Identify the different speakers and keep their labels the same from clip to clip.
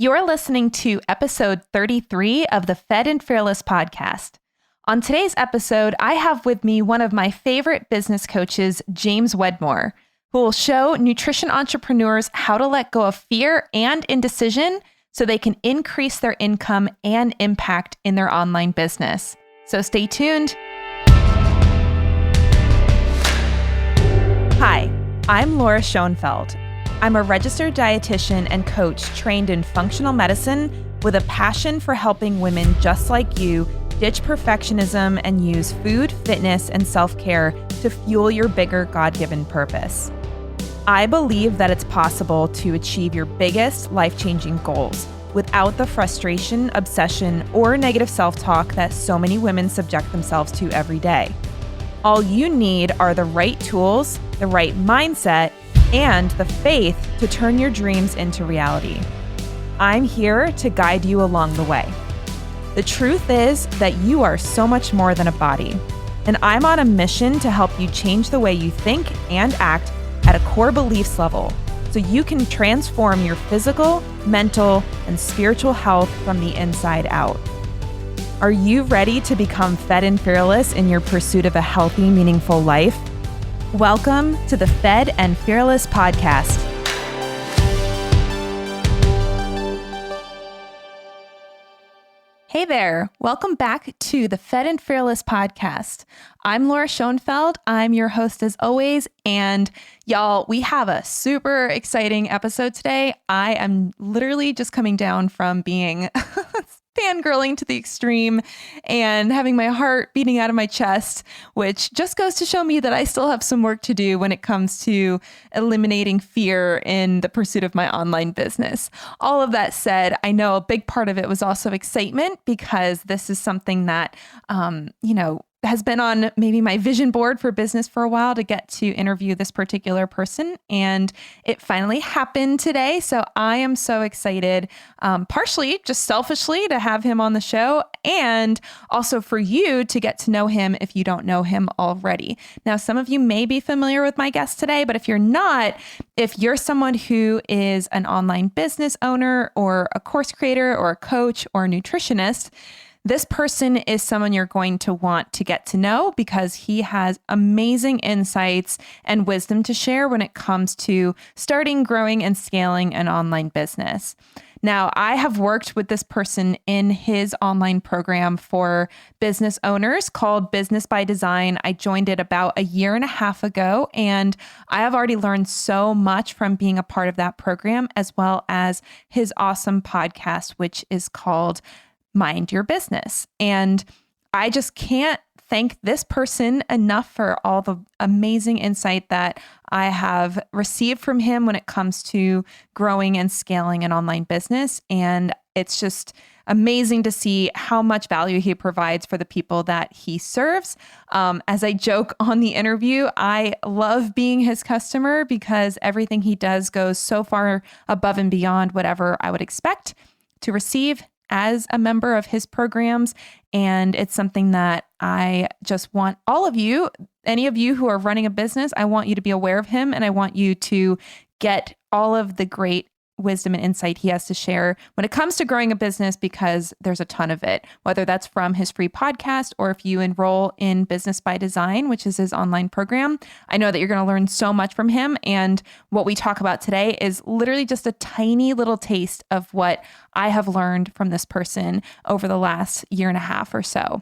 Speaker 1: You're listening to episode 33 of the Fed and Fearless podcast. On today's episode, I have with me one of my favorite business coaches, James Wedmore, who will show nutrition entrepreneurs how to let go of fear and indecision so they can increase their income and impact in their online business. So stay tuned. Hi, I'm Laura Schoenfeld. I'm a registered dietitian and coach trained in functional medicine with a passion for helping women just like you ditch perfectionism and use food, fitness, and self-care to fuel your bigger God-given purpose. I believe that it's possible to achieve your biggest life-changing goals without the frustration, obsession, or negative self-talk that so many women subject themselves to every day. All you need are the right tools, the right mindset, and the faith to turn your dreams into reality. I'm here to guide you along the way. The truth is that you are so much more than a body, and I'm on a mission to help you change the way you think and act at a core beliefs level so you can transform your physical, mental, and spiritual health from the inside out. Are you ready to become fed and fearless in your pursuit of a healthy, meaningful life? Welcome to the Fed and Fearless podcast. Hey there, welcome back to the Fed and Fearless podcast. I'm Laura Schoenfeld. I'm your host as always. And y'all, we have a super exciting episode today. I am literally just coming down from being fangirling to the extreme and having my heart beating out of my chest, which just goes to show me that I still have some work to do when it comes to eliminating fear in the pursuit of my online business. All of that said, I know a big part of it was also excitement because this is something that, has been on maybe my vision board for business for a while to get to interview this particular person. And it finally happened today. So I am so excited, partially just selfishly to have him on the show and also for you to get to know him if you don't know him already. Now, some of you may be familiar with my guest today, but if you're not, if you're someone who is an online business owner or a course creator or a coach or a nutritionist, this person is someone you're going to want to get to know because he has amazing insights and wisdom to share when it comes to starting, growing, and scaling an online business. Now, I have worked with this person in his online program for business owners called Business by Design. I joined it about a year and a half ago, and I have already learned so much from being a part of that program, as well as his awesome podcast, which is called Mind Your Business. And I just can't thank this person enough for all the amazing insight that I have received from him when it comes to growing and scaling an online business. And it's just amazing to see how much value he provides for the people that he serves. As I joke on the interview, I love being his customer because everything he does goes so far above and beyond whatever I would expect to receive as a member of his programs. And it's something that I just want all of you, any of you who are running a business, I want you to be aware of him and I want you to get all of the great wisdom and insight he has to share when it comes to growing a business because there's a ton of it, whether that's from his free podcast or if you enroll in Business by Design, which is his online program. I know that you're going to learn so much from him. And what we talk about today is literally just a tiny little taste of what I have learned from this person over the last year and a half or so.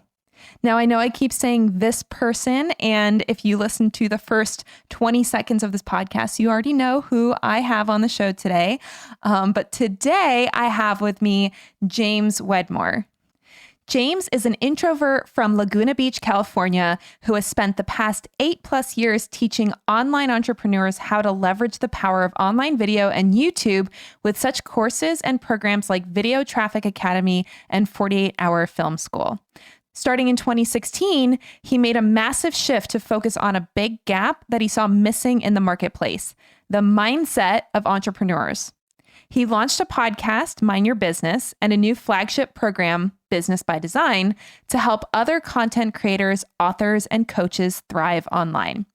Speaker 1: Now, I know I keep saying this person, and if you listen to the first 20 seconds of this podcast, you already know who I have on the show today. But today I have with me James Wedmore. James is an introvert from Laguna Beach, California, who has spent the past 8+ years teaching online entrepreneurs how to leverage the power of online video and YouTube with such courses and programs like Video Traffic Academy and 48-Hour Film School. Starting in 2016, he made a massive shift to focus on a big gap that he saw missing in the marketplace, the mindset of entrepreneurs. He launched a podcast, Mind Your Business, and a new flagship program, Business by Design, to help other content creators, authors, and coaches thrive online.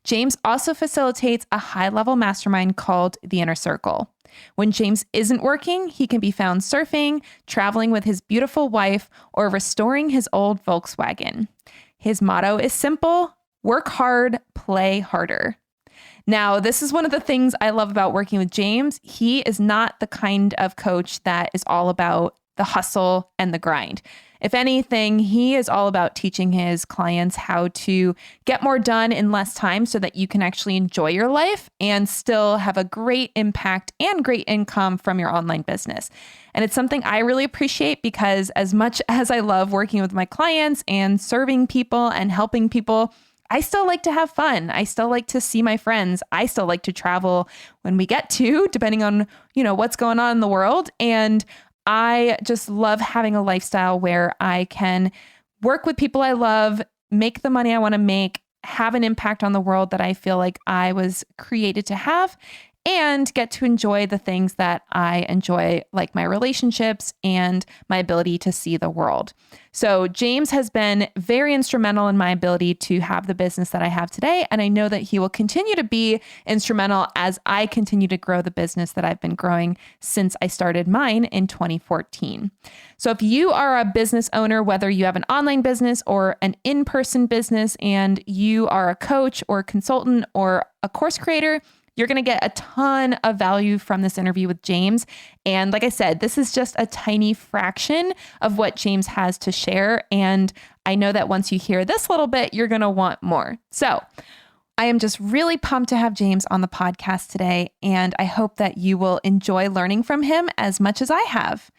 Speaker 1: James also facilitates a high-level mastermind called The Inner Circle. When James isn't working, he can be found surfing, traveling with his beautiful wife, or restoring his old Volkswagen. His motto is simple: work hard, play harder. Now, this is one of the things I love about working with James. He is not the kind of coach that is all about the hustle and the grind. If anything, he is all about teaching his clients how to get more done in less time so that you can actually enjoy your life and still have a great impact and great income from your online business. And it's something I really appreciate because as much as I love working with my clients and serving people and helping people, I still like to have fun. I still like to see my friends. I still like to travel when we get to, depending on, what's going on in the world. And I just love having a lifestyle where I can work with people I love, make the money I want to make, have an impact on the world that I feel like I was created to have, and get to enjoy the things that I enjoy, like my relationships and my ability to see the world. So James has been very instrumental in my ability to have the business that I have today. And I know that he will continue to be instrumental as I continue to grow the business that I've been growing since I started mine in 2014. So if you are a business owner, whether you have an online business or an in-person business, and you are a coach or a consultant or a course creator, you're going to get a ton of value from this interview with James. And like I said, this is just a tiny fraction of what James has to share. And I know that once you hear this little bit, you're going to want more. So I am just really pumped to have James on the podcast today. And I hope that you will enjoy learning from him as much as I have.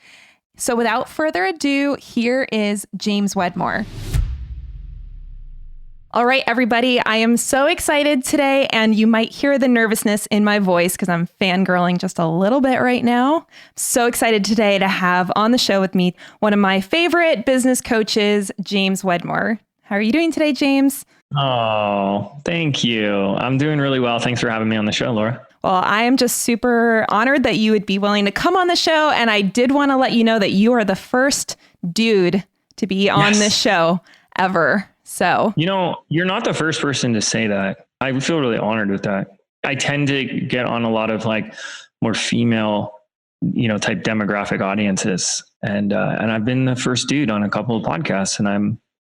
Speaker 1: So without further ado, here is James Wedmore. All right, everybody, I am so excited today, and you might hear the nervousness in my voice because I'm fangirling just a little bit right now. So excited today to have on the show with me one of my favorite business coaches, James Wedmore. How are you doing today, James?
Speaker 2: Oh, thank you. I'm doing really well. Thanks for having me on the show, Laura.
Speaker 1: Well, I am just super honored that you would be willing to come on the show, and I did want to let you know that you are the first dude to be on this show ever. So,
Speaker 2: you're not the first person to say that. I feel really honored with that. I tend to get on a lot of more female, type demographic audiences. And I've been the first dude on a couple of podcasts, and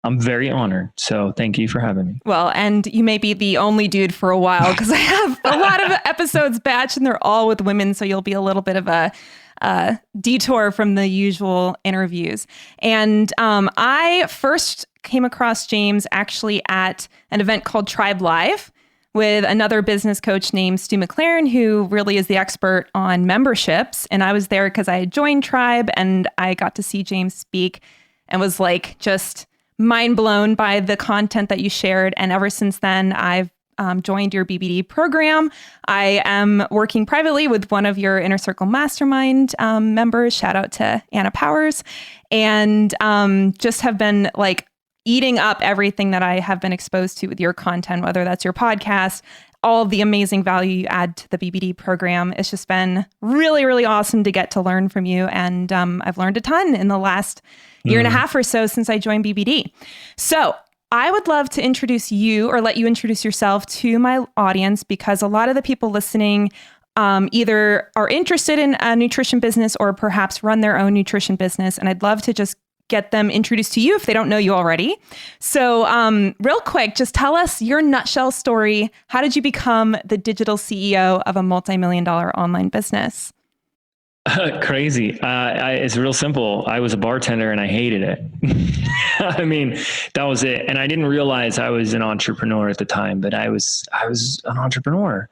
Speaker 2: I'm very honored. So thank you for having me.
Speaker 1: Well, and you may be the only dude for a while because I have a lot of episodes batched and they're all with women. So you'll be a little bit of a detour from the usual interviews. And I first came across James actually at an event called Tribe Live with another business coach named Stu McLaren, who really is the expert on memberships. And I was there because I had joined Tribe and I got to see James speak and was just mind blown by the content that you shared. And ever since then, I've joined your BBD program. I am working privately with one of your Inner Circle Mastermind members. Shout out to Anna Powers. And just have been eating up everything that I have been exposed to with your content, whether that's your podcast, all of the amazing value you add to the BBD program. It's just been really, really awesome to get to learn from you. And I've learned a ton in the last year and a half or so since I joined BBD. So I would love to introduce you or let you introduce yourself to my audience, because a lot of the people listening either are interested in a nutrition business or perhaps run their own nutrition business. And I'd love to just get them introduced to you if they don't know you already. So real quick, just tell us your nutshell story. How did you become the digital CEO of a multi-million-dollar online business?
Speaker 2: Crazy. It's real simple. I was a bartender and I hated it. I mean, that was it. And I didn't realize I was an entrepreneur at the time, but I was an entrepreneur.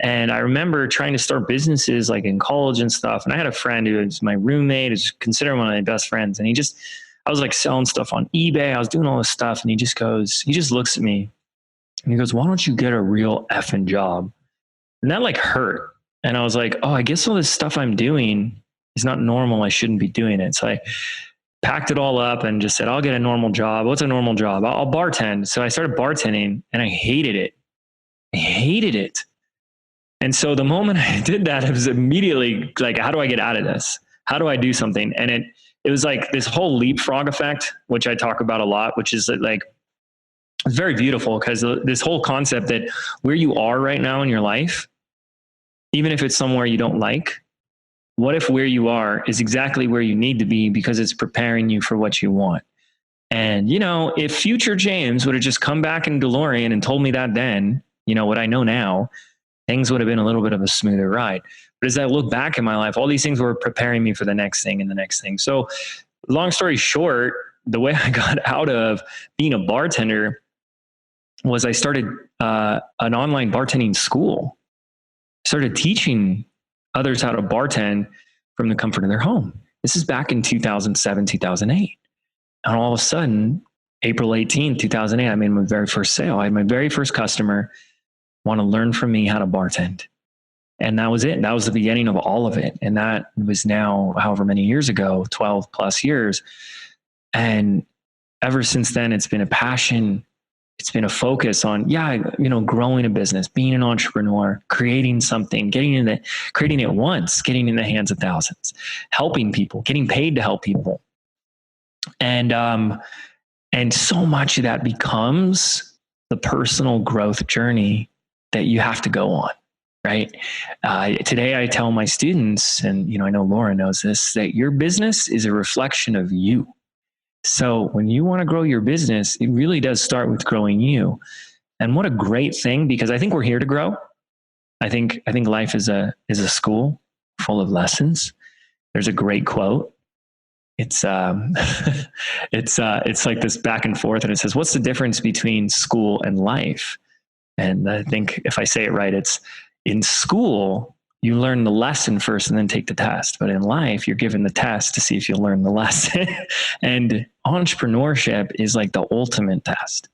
Speaker 2: And I remember trying to start businesses in college and stuff. And I had a friend who was my roommate, is considered one of my best friends. And I was selling stuff on eBay. I was doing all this stuff. And he just looks at me and he goes, "Why don't you get a real effing job?" And that hurt. And I was like, oh, I guess all this stuff I'm doing is not normal. I shouldn't be doing it. So I packed it all up and just said, I'll get a normal job. What's a normal job? I'll bartend. So I started bartending and I hated it. And so the moment I did that, it was immediately how do I get out of this? How do I do something? And it was this whole leapfrog effect, which I talk about a lot, which is it's very beautiful because this whole concept that where you are right now in your life, even if it's somewhere you don't like, what if where you are is exactly where you need to be because it's preparing you for what you want? And, if future James would have just come back in DeLorean and told me that then, what I know now, things would have been a little bit of a smoother ride. But as I look back in my life, all these things were preparing me for the next thing and the next thing. So long story short, the way I got out of being a bartender was I started an online bartending school. Started teaching others how to bartend from the comfort of their home. This is back in 2007, 2008. And all of a sudden, April 18th, 2008, I made my very first sale. I had my very first customer want to learn from me how to bartend. And that was it. That was the beginning of all of it. And that was now however many years ago, 12 plus years. And ever since then, it's been a passion. It's been a focus on, growing a business, being an entrepreneur, creating something, creating it once, getting in the hands of thousands, helping people, getting paid to help people. And so much of that becomes the personal growth journey that you have to go on, right? Today I tell my students, and I know Laura knows this, that your business is a reflection of you. So when you want to grow your business, it really does start with growing you. And what a great thing, because I think we're here to grow. I think life is a school full of lessons. There's a great quote. It's it's like this back and forth, and it says, what's the difference between school and life? And I think if I say it right, it's in school, you learn the lesson first and then take the test. But in life, you're given the test to see if you'll learn the lesson. And entrepreneurship is like the ultimate test.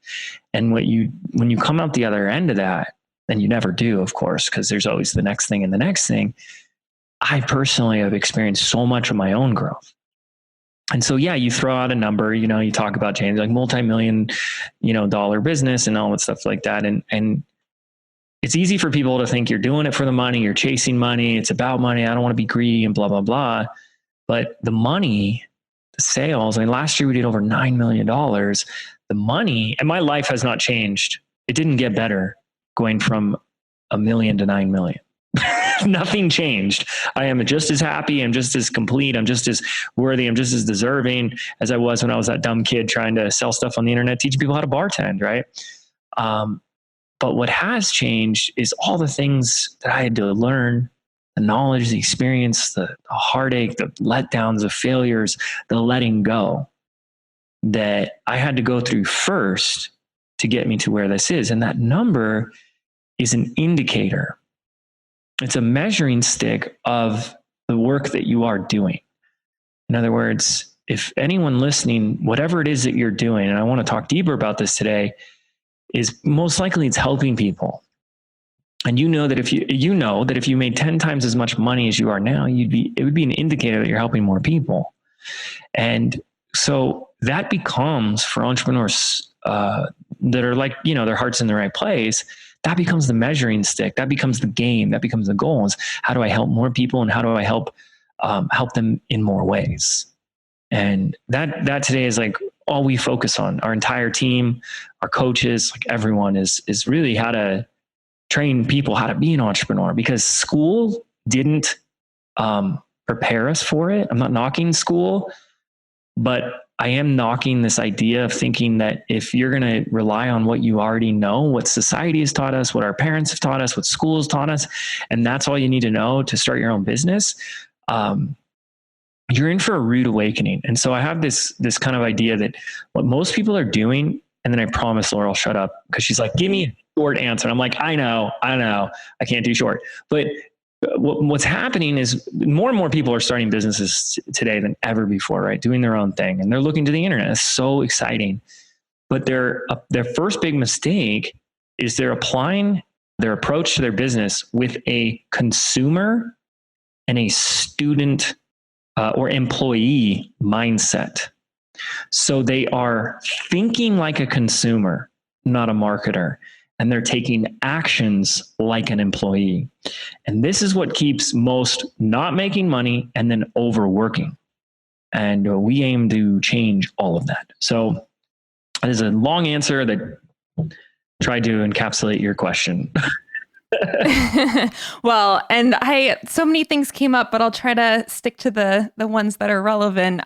Speaker 2: And when you come out the other end of that, and you never do, of course, because there's always the next thing and the next thing. I personally have experienced so much of my own growth. And so, you throw out a number, you talk about James, like multi-million, dollar business and all that stuff like that. And it's easy for people to think you're doing it for the money, you're chasing money, it's about money, I don't want to be greedy and blah, blah, blah. But the money, the sales, last year we did over $9 million. The money, and my life has not changed. It didn't get better going from $1 million to 9 million. Nothing changed. I am just as happy. I'm just as complete. I'm just as worthy. I'm just as deserving as I was when I was that dumb kid trying to sell stuff on the internet, teaching people how to bartend, right? But what has changed is all the things that I had to learn, the knowledge, the experience, the heartache, the letdowns, the failures, the letting go that I had to go through first to get me to where this is. And that number is an indicator. It's a measuring stick of the work that you are doing. In other words, if anyone listening, whatever it is that you're doing, and I want to talk deeper about this today, is most likely it's helping people. And you know that if you made 10 times as much money as you are now, it would be an indicator that you're helping more people. And so that becomes, for entrepreneurs that are like, their heart's in the right place, that becomes the measuring stick. That becomes the game. That becomes the goal. Is how do I help more people, and how do I help them in more ways? And that today is like all we focus on. Our entire team, our coaches, like everyone is really how to train people how to be an entrepreneur, because school didn't prepare us for it. I'm not knocking school, but I am knocking this idea of thinking that if you're going to rely on what you already know, what society has taught us, what our parents have taught us, what school has taught us, and that's all you need to know to start your own business, you're in for a rude awakening. And so I have this kind of idea that what most people are doing, and then I promise Laura will shut up because she's like, give me a short answer. And I'm like, I know, I can't do short. But what's happening is more and more people are starting businesses today than ever before, right? Doing their own thing, and they're looking to the internet. It's so exciting. But their first big mistake is they're applying their approach to their business with a consumer and a student or employee mindset. So they are thinking like a consumer, not a marketer. And they're taking actions like an employee. And this is what keeps most not making money and then overworking. And we aim to change all of that. So there's a long answer that tried to encapsulate your question.
Speaker 1: Well, and so many things came up, but I'll try to stick to the ones that are relevant.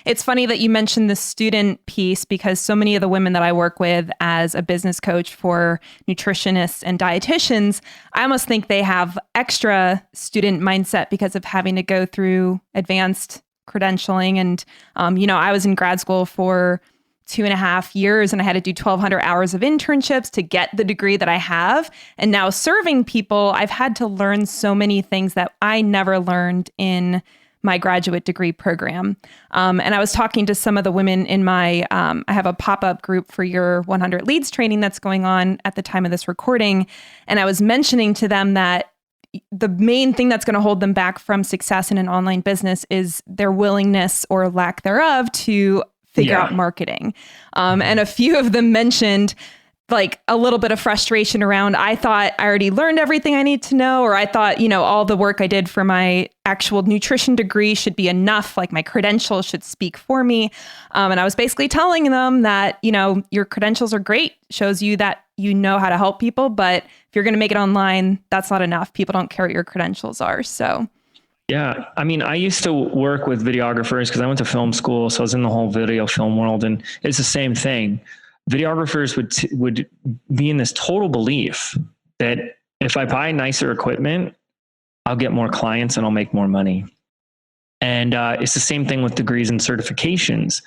Speaker 1: It's funny that you mentioned the student piece because so many of the women that I work with as a business coach for nutritionists and dietitians, I almost think they have extra student mindset because of having to go through advanced credentialing. And, I was in grad school for 2.5 years and I had to do 1,200 hours of internships to get the degree that I have. And now serving people, I've had to learn so many things that I never learned in my graduate degree program. And I was talking to some of the women in my, I have a pop-up group for your 100 leads training that's going on at the time of this recording. And I was mentioning to them that the main thing that's going to hold them back from success in an online business is their willingness or lack thereof to figure out marketing. And a few of them mentioned like a little bit of frustration around, I thought I already learned everything I need to know, or I thought, all the work I did for my actual nutrition degree should be enough. Like my credentials should speak for me. And I was basically telling them that, your credentials are great, shows you that you know how to help people. But if you're going to make it online, that's not enough. People don't care what your credentials are. So
Speaker 2: yeah. I mean, I used to work with videographers because I went to film school. So I was in the whole video film world, and it's the same thing. Videographers would be in this total belief that if I buy nicer equipment, I'll get more clients and I'll make more money. And it's the same thing with degrees and certifications.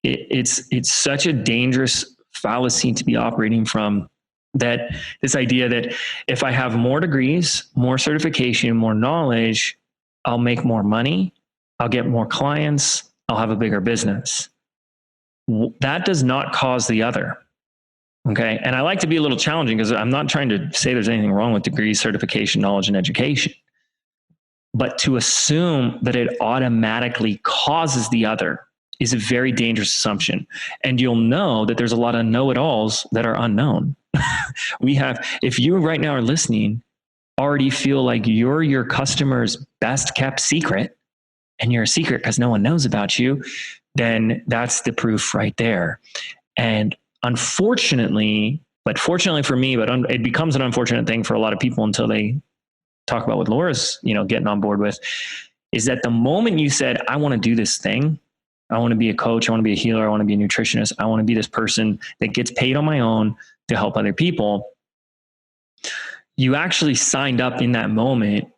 Speaker 2: It's such a dangerous fallacy to be operating from, that this idea that if I have more degrees, more certification, more knowledge, I'll make more money, I'll get more clients, I'll have a bigger business. That does not cause the other. Okay. And I like to be a little challenging because I'm not trying to say there's anything wrong with degrees, certification, knowledge, and education. But to assume that it automatically causes the other is a very dangerous assumption. And you'll know that there's a lot of know-it-alls that are unknown. If you right now are listening, already feel like you're your customer's best kept secret, and you're a secret because no one knows about you, then that's the proof right there. And unfortunately, but fortunately for me, it becomes an unfortunate thing for a lot of people until they talk about what Laura's, getting on board with, is that the moment you said, I want to do this thing, I want to be a coach, I want to be a healer, I want to be a nutritionist, I want to be this person that gets paid on my own to help other people, you actually signed up in that moment.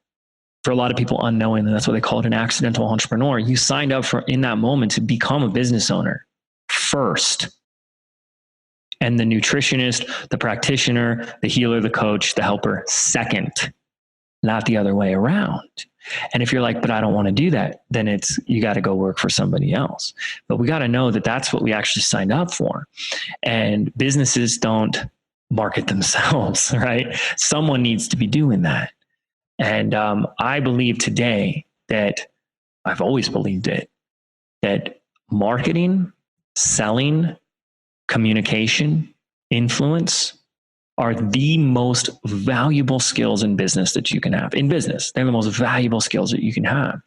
Speaker 2: For a lot of people unknowingly, that's what they call it, an accidental entrepreneur. You signed up in that moment to become a business owner first. And the nutritionist, the practitioner, the healer, the coach, the helper second, not the other way around. And if you're like, but I don't want to do that, then you got to go work for somebody else. But we got to know that that's what we actually signed up for. And businesses don't market themselves, right? Someone needs to be doing that. And I believe today that I've always believed it, that marketing, selling, communication, influence are the most valuable skills in business that you can have. In business, they're the most valuable skills that you can have.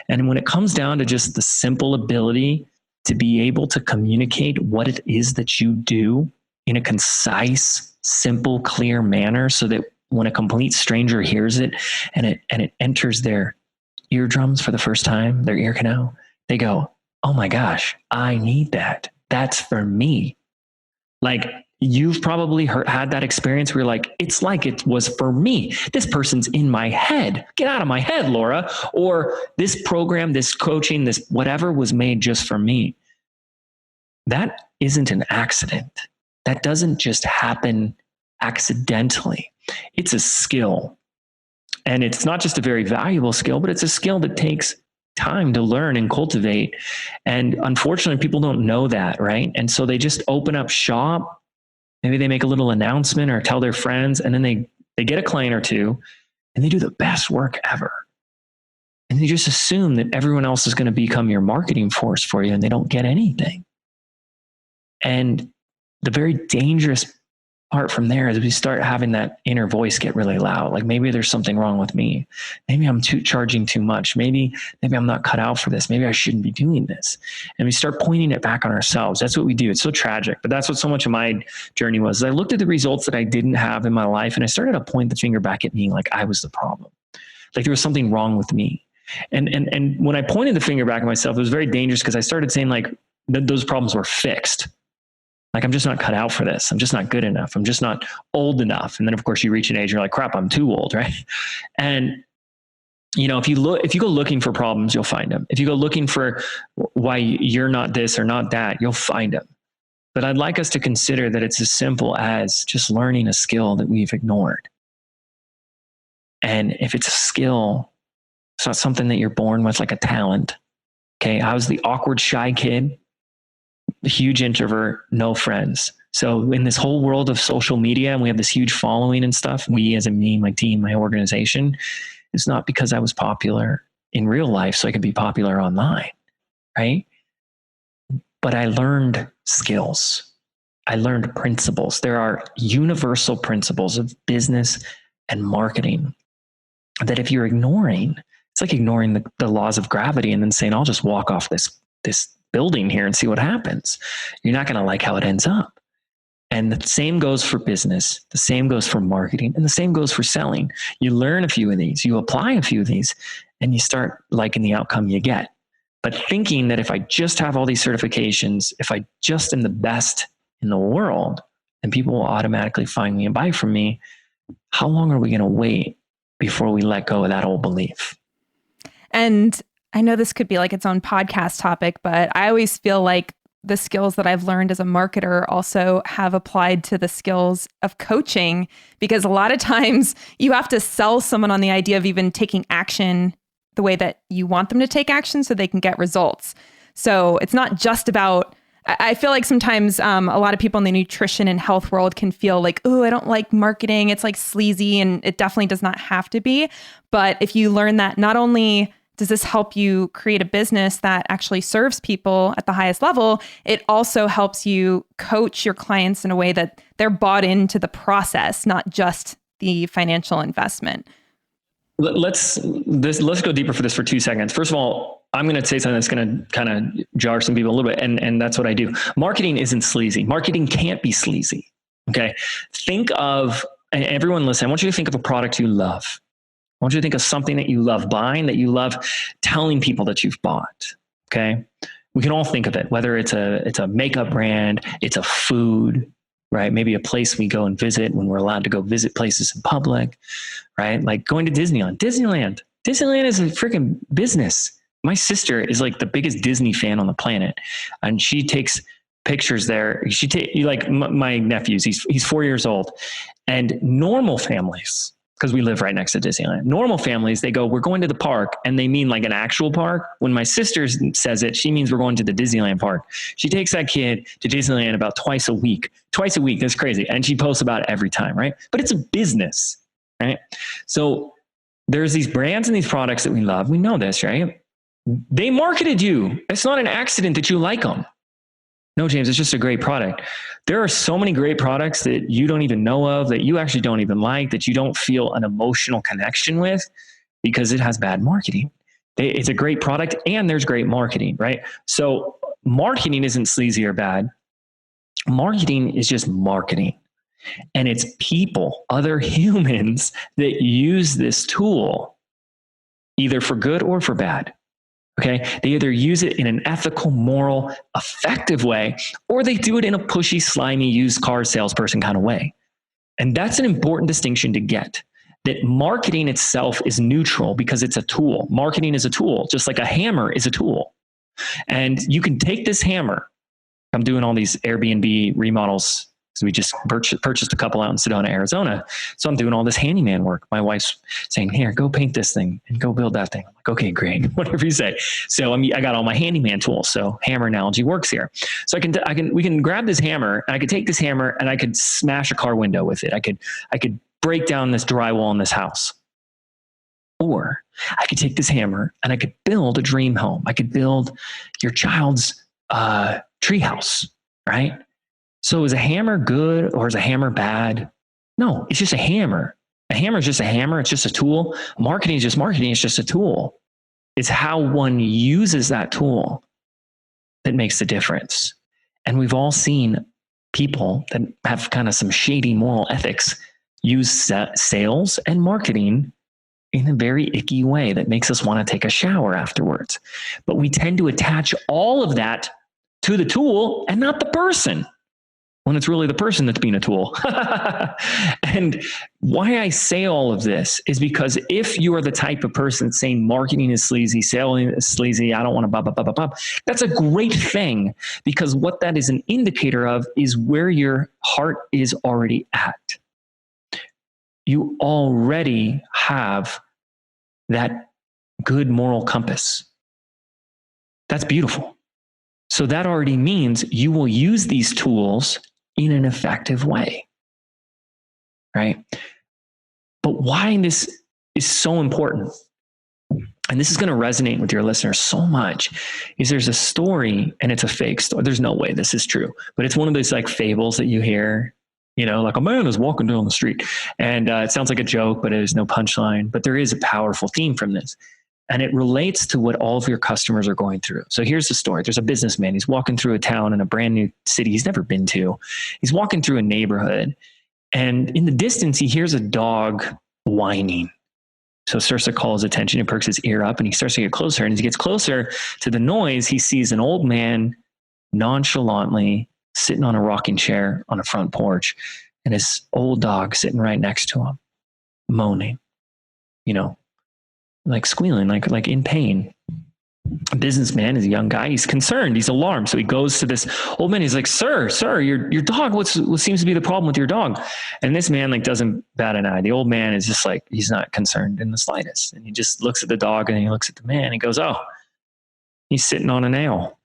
Speaker 2: And when it comes down to just the simple ability to be able to communicate what it is that you do in a concise, simple, clear manner, so that when a complete stranger hears it and it enters their eardrums for the first time, their ear canal, they go, oh my gosh, I need that. That's for me. Like, you've probably had that experience where you're like, it's like it was for me. This person's in my head. Get out of my head, Laura. Or this program, this coaching, this whatever was made just for me. That isn't an accident. That doesn't just happen accidentally. It's a skill. And it's not just a very valuable skill, but it's a skill that takes time to learn and cultivate. And unfortunately, people don't know that, right? And so they just open up shop. Maybe they make a little announcement or tell their friends, and then they get a client or two, and they do the best work ever. And they just assume that everyone else is going to become your marketing force for you, and they don't get anything. And the very dangerous part from there is we start having that inner voice get really loud. Like maybe there's something wrong with me. Maybe I'm charging too much. Maybe I'm not cut out for this. Maybe I shouldn't be doing this. And we start pointing it back on ourselves. That's what we do. It's so tragic, but that's what so much of my journey was. I looked at the results that I didn't have in my life and I started to point the finger back at me like I was the problem. Like there was something wrong with me. And when I pointed the finger back at myself, it was very dangerous because I started saying like those problems were fixed. Like, I'm just not cut out for this. I'm just not good enough. I'm just not old enough. And then of course you reach an age, you're like, crap, I'm too old. Right. And if you go looking for problems, you'll find them. If you go looking for why you're not this or not that, you'll find them. But I'd like us to consider that it's as simple as just learning a skill that we've ignored. And if it's a skill, it's not something that you're born with, like a talent. Okay. I was the awkward, shy kid, huge introvert, no friends. So in this whole world of social media, and we have this huge following and stuff, we as in me, my team, my organization, it's not because I was popular in real life so I could be popular online, right? But I learned skills. I learned principles. There are universal principles of business and marketing that if you're ignoring, it's like ignoring the laws of gravity and then saying, I'll just walk off this building here and see what happens. You're not going to like how it ends up. And the same goes for business. The same goes for marketing, and the same goes for selling. You learn a few of these, you apply a few of these, and you start liking the outcome you get. But thinking that if I just have all these certifications, if I just am the best in the world, then people will automatically find me and buy from me. How long are we going to wait before we let go of that old belief?
Speaker 1: And I know this could be like its own podcast topic, but I always feel like the skills that I've learned as a marketer also have applied to the skills of coaching, because a lot of times you have to sell someone on the idea of even taking action the way that you want them to take action so they can get results. So it's not just about, I feel like sometimes a lot of people in the nutrition and health world can feel like, oh, I don't like marketing. It's like sleazy, and it definitely does not have to be. But if you learn that not only does this help you create a business that actually serves people at the highest level, it also helps you coach your clients in a way that they're bought into the process, not just the financial investment.
Speaker 2: Let's go deeper for this for 2 seconds. First of all, I'm going to say something that's going to kind of jar some people a little bit. And that's what I do. Marketing isn't sleazy. Marketing can't be sleazy. Okay. Think of, and everyone listen, I want you to think of a product you love. I want you to think of something that you love buying, that you love telling people that you've bought. Okay. We can all think of it, whether it's a makeup brand, it's a food, right? Maybe a place we go and visit when we're allowed to go visit places in public, right? Like going to Disneyland. Disneyland is a freaking business. My sister is like the biggest Disney fan on the planet, and she takes pictures there. My nephew's, he's 4 years old, and normal families, because we live right next to Disneyland. Normal families, they go, we're going to the park, and they mean like an actual park. When my sister says it, she means we're going to the Disneyland park. She takes that kid to Disneyland about twice a week. That's crazy. And she posts about it every time, right? But it's a business, right? So there's these brands and these products that we love. We know this, right? They marketed you. It's not an accident that you like them. No, James, it's just a great product. There are so many great products that you don't even know of, that you actually don't even like, that you don't feel an emotional connection with because it has bad marketing. It's a great product and there's great marketing, right? So marketing isn't sleazy or bad. Marketing is just marketing. And it's people, other humans, that use this tool either for good or for bad. Okay. They either use it in an ethical, moral, effective way, or they do it in a pushy, slimy, used car salesperson kind of way. And that's an important distinction to get, that marketing itself is neutral because it's a tool. Marketing is a tool, just like a hammer is a tool. And you can take this hammer. I'm doing all these Airbnb remodels. So we just purchased a couple out in Sedona, Arizona. So I'm doing all this handyman work. My wife's saying, here, go paint this thing and go build that thing. I'm like, okay, great. Whatever you say. So I got all my handyman tools. So hammer analogy works here. So we can grab this hammer, and I could take this hammer and I could smash a car window with it. I could break down this drywall in this house. Or I could take this hammer and I could build a dream home. I could build your child's treehouse, right? So is a hammer good or is a hammer bad? No, it's just a hammer. A hammer is just a hammer. It's just a tool. Marketing is just marketing. It's just a tool. It's how one uses that tool that makes the difference. And we've all seen people that have kind of some shady moral ethics use sales and marketing in a very icky way that makes us want to take a shower afterwards. But we tend to attach all of that to the tool and not the person, when it's really the person that's being a tool. And why I say all of this is because if you are the type of person saying marketing is sleazy, selling is sleazy, I don't want to blah, blah, blah, blah, blah, that's a great thing, because what that is an indicator of is where your heart is already at. You already have that good moral compass. That's beautiful. So that already means you will use these tools in an effective way, right? But why this is so important, and this is going to resonate with your listeners so much, is there's a story, and it's a fake story. There's no way this is true, but it's one of those like fables that you hear, like a man is walking down the street, and it sounds like a joke, but there's no punchline. But there is a powerful theme from this. And it relates to what all of your customers are going through. So here's the story. There's a businessman. He's walking through a town in a brand new city he's never been to. He's walking through a neighborhood, and in the distance, he hears a dog whining. So it starts to call his attention. He perks his ear up, and he starts to get closer. And as he gets closer to the noise, he sees an old man nonchalantly sitting on a rocking chair on a front porch, and his old dog sitting right next to him, moaning, like squealing, like in pain. A businessman is a young guy. He's concerned. He's alarmed. So he goes to this old man. He's like, sir, your dog, what seems to be the problem with your dog? And this man doesn't bat an eye. The old man is just like, he's not concerned in the slightest. And he just looks at the dog, and he looks at the man. And he goes, oh, he's sitting on a nail.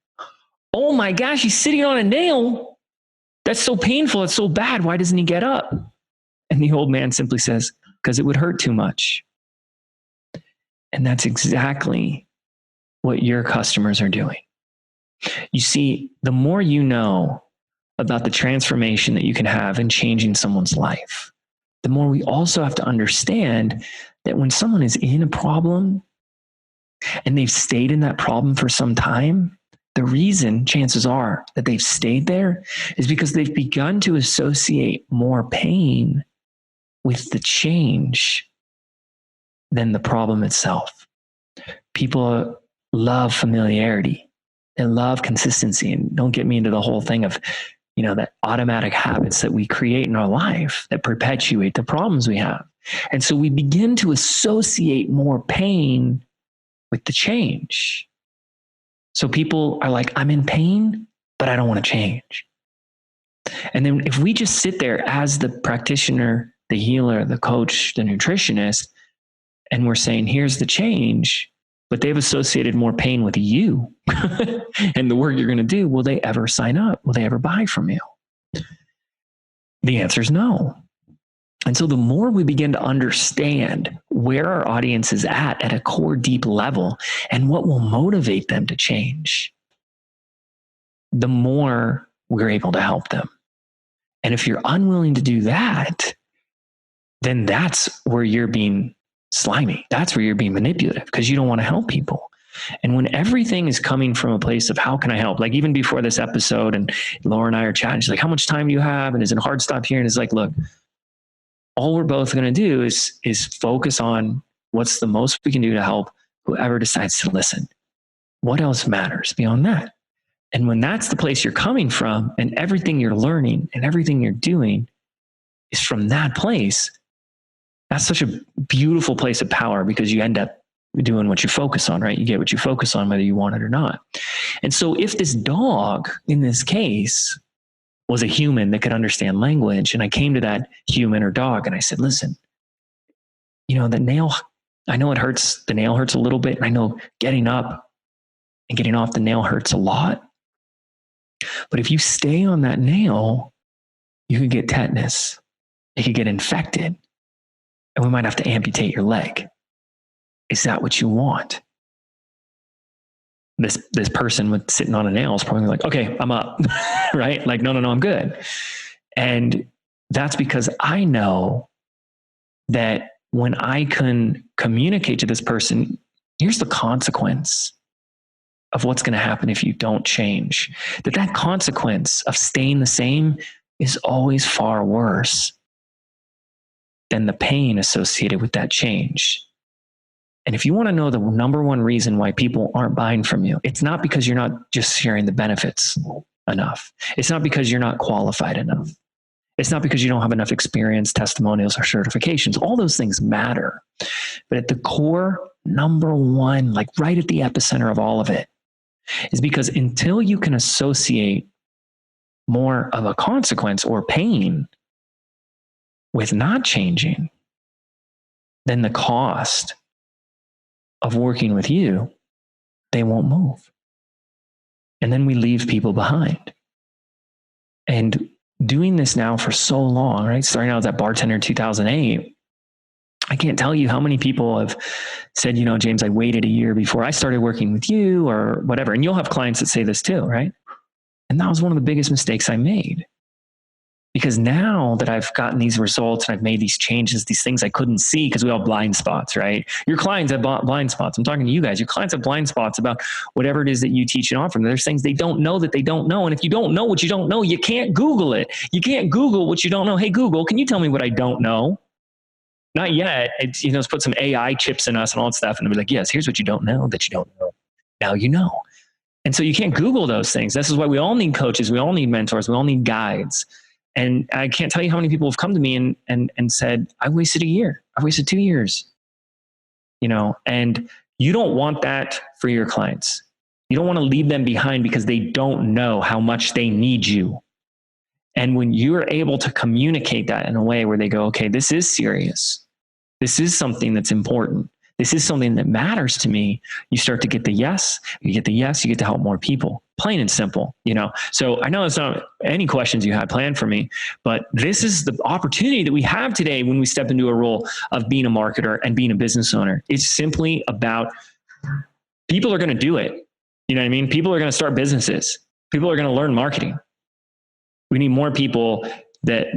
Speaker 2: Oh my gosh, he's sitting on a nail. That's so painful. It's so bad. Why doesn't he get up? And the old man simply says, because it would hurt too much. And that's exactly what your customers are doing. You see, the more you know about the transformation that you can have in changing someone's life, the more we also have to understand that when someone is in a problem and they've stayed in that problem for some time, the reason, chances are, that they've stayed there is because they've begun to associate more pain with the change than the problem itself. People love familiarity. They love consistency. And don't get me into the whole thing of, that automatic habits that we create in our life that perpetuate the problems we have. And so we begin to associate more pain with the change. So people are like, I'm in pain, but I don't want to change. And then if we just sit there as the practitioner, the healer, the coach, the nutritionist, and we're saying, here's the change, but they've associated more pain with you and the work you're going to do, will they ever sign up? Will they ever buy from you? The answer is no. And so the more we begin to understand where our audience is at a core deep level and what will motivate them to change, the more we're able to help them. And if you're unwilling to do that, then that's where you're being slimy. That's where you're being manipulative, because you don't want to help people. And when everything is coming from a place of how can I help? Like even before this episode, and Laura and I are chatting, she's like, how much time do you have? And is it hard stop here? And it's like, look, all we're both going to do is focus on what's the most we can do to help whoever decides to listen. What else matters beyond that? And when that's the place you're coming from, and everything you're learning and everything you're doing is from that place, that's such a beautiful place of power, because you end up doing what you focus on, right? You get what you focus on, whether you want it or not. And so if this dog, in this case, was a human that could understand language, and I came to that human or dog and I said, listen, the nail, I know it hurts. The nail hurts a little bit. And I know getting up and getting off the nail hurts a lot. But if you stay on that nail, you could get tetanus. It could get infected. And we might have to amputate your leg. Is that what you want? this person with sitting on a nail is probably like, okay, I'm up, right? Like, no, I'm good. And that's because I know that when I can communicate to this person, here's the consequence of what's going to happen if you don't change, that consequence of staying the same is always far worse than the pain associated with that change. And if you want to know the number one reason why people aren't buying from you, it's not because you're not just sharing the benefits enough. It's not because you're not qualified enough. It's not because you don't have enough experience, testimonials, or certifications. All those things matter. But at the core, number one, like right at the epicenter of all of it, is because until you can associate more of a consequence or pain with not changing, then the cost of working with you, they won't move. And then we leave people behind. And doing this now for so long, right? Starting out as that bartender in 2008, I can't tell you how many people have said, James, I waited a year before I started working with you or whatever. And you'll have clients that say this too, right? And that was one of the biggest mistakes I made. Because now that I've gotten these results and I've made these changes, these things I couldn't see because we all have blind spots, right? Your clients have blind spots. I'm talking to you guys. Your clients have blind spots about whatever it is that you teach and offer them. There's things they don't know that they don't know. And if you don't know what you don't know, you can't Google it. You can't Google what you don't know. Hey, Google, can you tell me what I don't know? Not yet. It's, let's put some AI chips in us and all that stuff. And they'll be like, yes, here's what you don't know that you don't know. Now you know. And so you can't Google those things. This is why we all need coaches. We all need mentors. We all need guides. And I can't tell you how many people have come to me and said, I wasted a year. I wasted 2 years. And you don't want that for your clients. You don't want to leave them behind because they don't know how much they need you. And when you're able to communicate that in a way where they go, okay, this is serious. This is something that's important. This is something that matters to me. You start to get the yes. You get the yes, you get to help more people. Plain and simple, So I know it's not any questions you had planned for me, but this is the opportunity that we have today when we step into a role of being a marketer and being a business owner. It's simply about people are going to do it. You know what I mean? People are going to start businesses. People are going to learn marketing. We need more people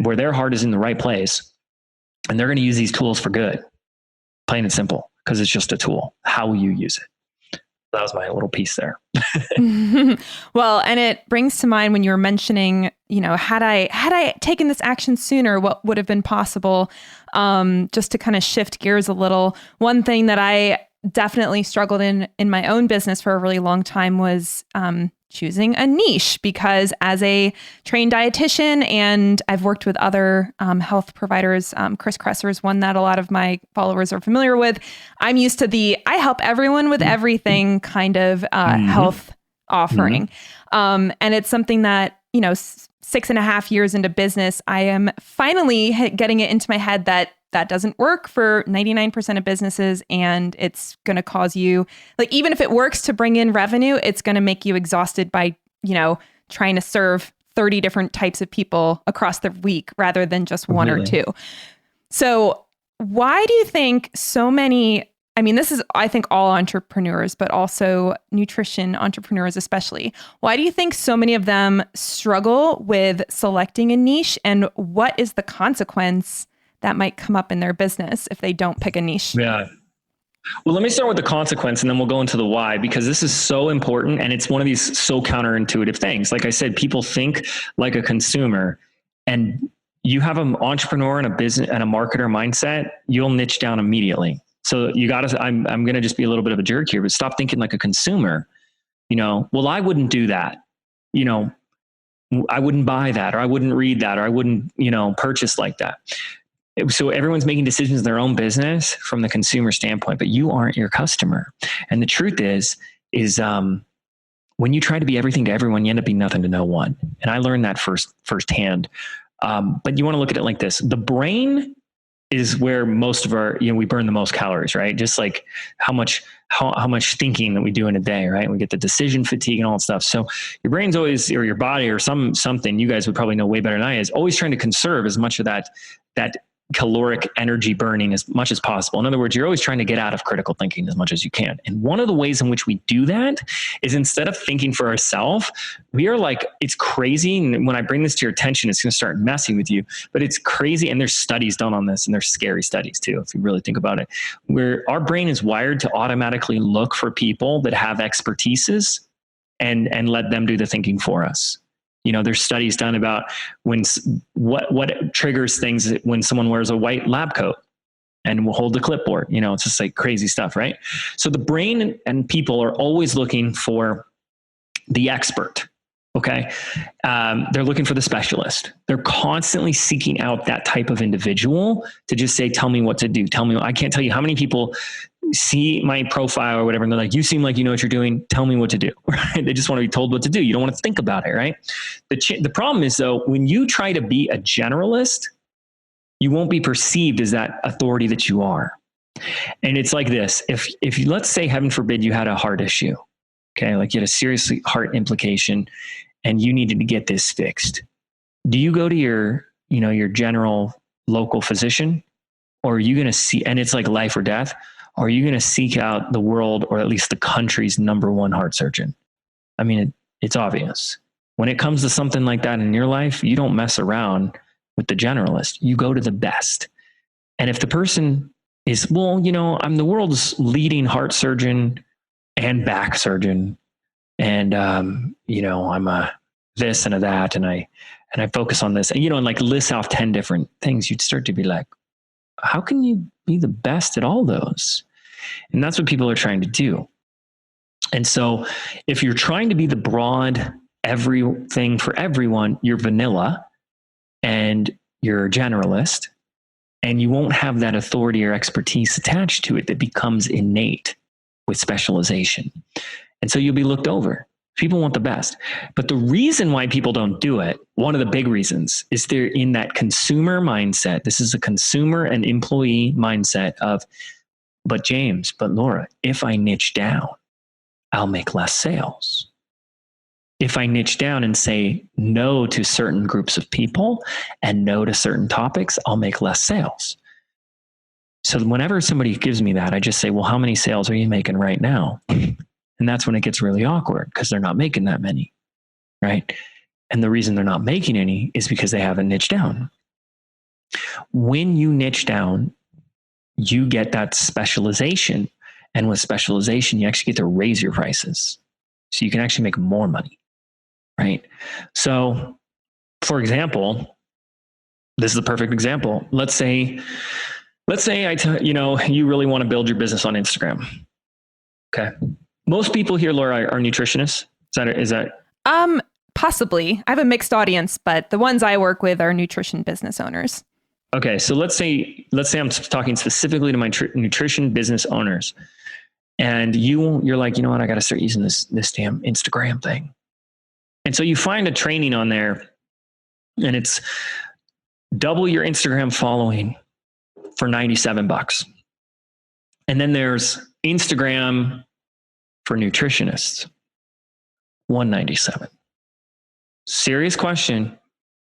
Speaker 2: where their heart is in the right place and they're going to use these tools for good. Plain and simple, because it's just a tool. How will you use it? That was my little piece there.
Speaker 1: Well, and it brings to mind when you were mentioning, had I taken this action sooner, what would have been possible? Just to kind of shift gears a little. One thing that I definitely struggled in my own business for a really long time was choosing a niche, because as a trained dietitian, and I've worked with other health providers, Chris Kresser is one that a lot of my followers are familiar with. I'm used to I help everyone with everything kind of health offering. And it's something that, 6.5 years into business, I am finally getting it into my head that doesn't work for 99% of businesses. And it's going to cause you, like, even if it works to bring in revenue, it's going to make you exhausted by, trying to serve 30 different types of people across the week rather than just one or two. So why do you think so many, this is, I think, all entrepreneurs, but also nutrition entrepreneurs especially. Why do you think so many of them struggle with selecting a niche, and what is the consequence that might come up in their business if they don't pick a niche?
Speaker 2: Yeah. Well, let me start with the consequence and then we'll go into the why, because this is so important and it's one of these so counterintuitive things. Like I said, people think like a consumer, and you have an entrepreneur and a business and a marketer mindset, you'll niche down immediately. So I'm going to just be a little bit of a jerk here, but stop thinking like a consumer. Well, I wouldn't do that. I wouldn't buy that, or I wouldn't read that, or I wouldn't, purchase like that. So everyone's making decisions in their own business from the consumer standpoint, but you aren't your customer. And the truth is when you try to be everything to everyone, you end up being nothing to no one. And I learned that firsthand. But you want to look at it like this. The brain is where most of our, we burn the most calories, right? Just like how much thinking that we do in a day, right? We get the decision fatigue and all that stuff. So your brain's always, or your body, or something you guys would probably know way better than I is always trying to conserve as much of that caloric energy burning as much as possible. In other words, you're always trying to get out of critical thinking as much as you can. And one of the ways in which we do that is instead of thinking for ourselves, we are like, it's crazy. And when I bring this to your attention, it's going to start messing with you, but it's crazy. And there's studies done on this, and there's scary studies too, if you really think about it, where our brain is wired to automatically look for people that have expertises and let them do the thinking for us. You know, there's studies done about what triggers things when someone wears a white lab coat and will hold the clipboard. You know, it's just like crazy stuff, right? So the brain and people are always looking for the expert. Okay. They're looking for the specialist. They're constantly seeking out that type of individual to just say, tell me what to do. Tell me. I can't tell you how many people see my profile or whatever, and they're like, you seem like you know what you're doing. Tell me what to do. Right? They just want to be told what to do. You don't want to think about it, right? The problem is, though, when you try to be a generalist, you won't be perceived as that authority that you are. And it's like this. If you, let's say, heaven forbid, you had a heart issue, okay, like you had a serious heart implication and you needed to get this fixed. Do you go to your general local physician, or are you going to see, and it's like life or death, or are you going to seek out the world, or at least the country's #1 heart surgeon? I mean, it's obvious. When it comes to something like that in your life, you don't mess around with the generalist. You go to the best. And if the person is, well, I'm the world's leading heart surgeon and back surgeon, and I'm a this and a that, and I focus on this, and and like list off 10 different things, you'd start to be like, how can you be the best at all those? And that's what people are trying to do. And so if you're trying to be the broad everything for everyone, you're vanilla and you're a generalist, and you won't have that authority or expertise attached to it that becomes innate with specialization. And so you'll be looked over. People want the best. But the reason why people don't do it, one of the big reasons, is they're in that consumer mindset. This is a consumer and employee mindset of, but James, but Laura, if I niche down, I'll make less sales. If I niche down and say no to certain groups of people and no to certain topics, I'll make less sales. So whenever somebody gives me that, I just say, well, how many sales are you making right now? And that's when it gets really awkward, because they're not making that many, right? And the reason they're not making any is because they haven't niched down. When you niche down, you get that specialization. And with specialization, you actually get to raise your prices. So you can actually make more money, right? So, for example, this is the perfect example. Let's say you really want to build your business on Instagram. Okay. Most people here, Laura, are nutritionists. Is that?
Speaker 1: Possibly. I have a mixed audience, but the ones I work with are nutrition business owners. Okay.
Speaker 2: So let's say I'm talking specifically to my nutrition business owners, and you're like, you know what? I got to start using this damn Instagram thing. And so you find a training on there, and it's double your Instagram following for $97. And then there's Instagram for nutritionists, $197. Serious question.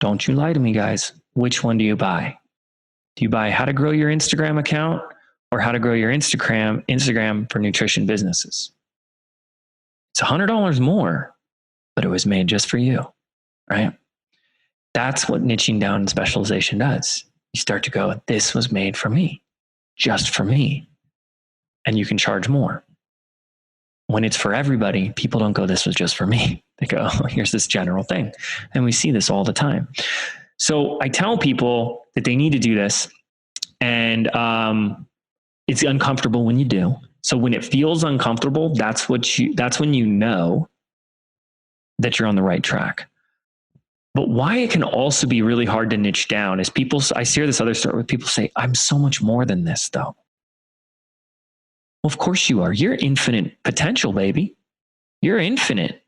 Speaker 2: Don't you lie to me, guys. Which one do you buy? Do you buy how to grow your Instagram account, or how to grow your Instagram for nutrition businesses? It's $100 more, but it was made just for you, right? That's what niching down and specialization does. You start to go, this was made for me, just for me. And you can charge more. When it's for everybody, people don't go, this was just for me. They go, here's this general thing. And we see this all the time. So I tell people that they need to do this. And it's uncomfortable when you do. So when it feels uncomfortable, that's when you know that you're on the right track. But why it can also be really hard to niche down is I hear this other story where people say, I'm so much more than this though. Well, of course you are. You're infinite potential, baby. You're infinite.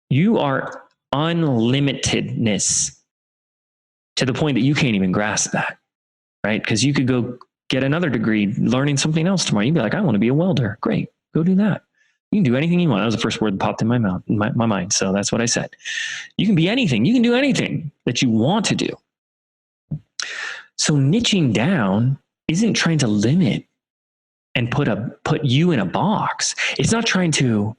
Speaker 2: You are unlimitedness to the point that you can't even grasp that, right? Because you could go get another degree learning something else tomorrow. You'd be like, I want to be a welder. Great. Go do that. You can do anything you want. That was the first word that popped in my mind. So that's what I said. You can be anything. You can do anything that you want to do. So niching down isn't trying to limit and put you in a box. It's not trying to